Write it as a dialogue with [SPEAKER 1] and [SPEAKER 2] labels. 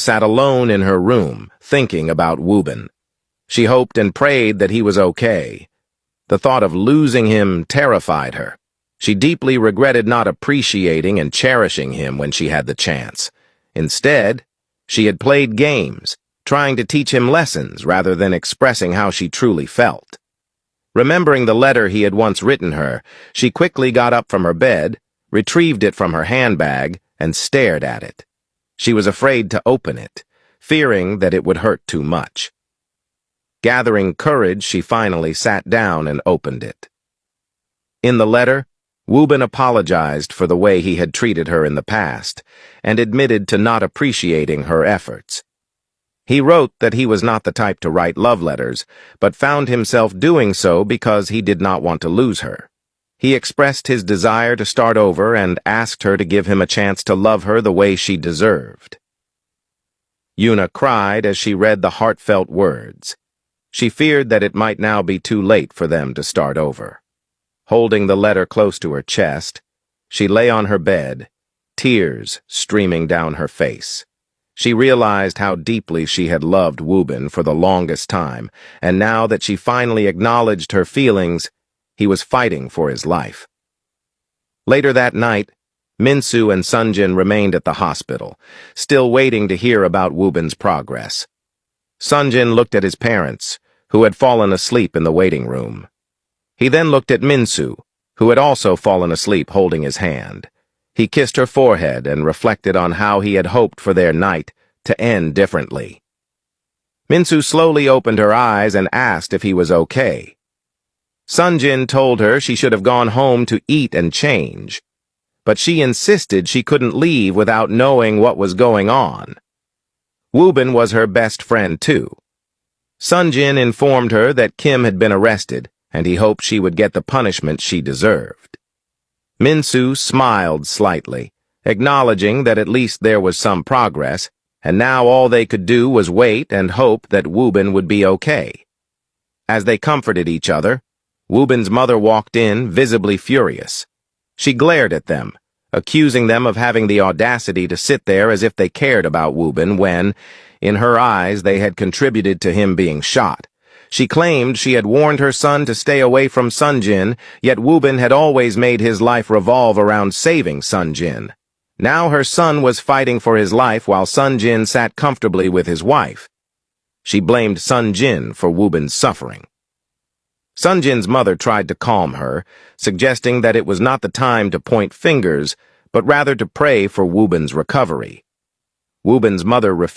[SPEAKER 1] sat alone in her room, thinking about Wuben. She hoped and prayed that he was okay. The thought of losing him terrified her. She deeply regretted not appreciating and cherishing him when she had the chance. Instead, she had played games, trying to teach him lessons rather than expressing how she truly felt. Remembering the letter he had once written her, she quickly got up from her bed, retrieved it from her handbag, and stared at it. She was afraid to open it, fearing that it would hurt too much. Gathering courage, she finally sat down and opened it. In the letter, Wuben apologized for the way he had treated her in the past and admitted to not appreciating her efforts. He wrote that he was not the type to write love letters, but found himself doing so because he did not want to lose her. He expressed his desire to start over and asked her to give him a chance to love her the way she deserved. Yuna cried as she read the heartfelt words. She feared that it might now be too late for them to start over. Holding the letter close to her chest, she lay on her bed, tears streaming down her face. She realized how deeply she had loved Wuben for the longest time, and now that she finally acknowledged her feelings, he was fighting for his life. Later that night, Minsu and Sunjin remained at the hospital, still waiting to hear about Wuben's progress. Sunjin looked at his parents, who had fallen asleep in the waiting room. He then looked at Minsu, who had also fallen asleep holding his hand. He kissed her forehead and reflected on how he had hoped for their night to end differently. Minsu slowly opened her eyes and asked if he was okay. Sunjin told her she should have gone home to eat and change, but she insisted she couldn't leave without knowing what was going on. Wuben was her best friend, too. Sunjin informed her that Kim had been arrested, and he hoped she would get the punishment she deserved. Minsu smiled slightly, acknowledging that at least there was some progress, and now all they could do was wait and hope that Wuben would be okay. As they comforted each other, Wuben's mother walked in, visibly furious. She glared at them, accusing them of having the audacity to sit there as if they cared about Wuben when, in her eyes, they had contributed to him being shot. She claimed she had warned her son to stay away from Sunjin, yet Wuben had always made his life revolve around saving Sunjin. Now her son was fighting for his life while Sunjin sat comfortably with his wife. She blamed Sunjin for Wuben's suffering. Sunjin's mother tried to calm her, suggesting that it was not the time to point fingers, but rather to pray for Wuben's recovery. Wuben's mother refused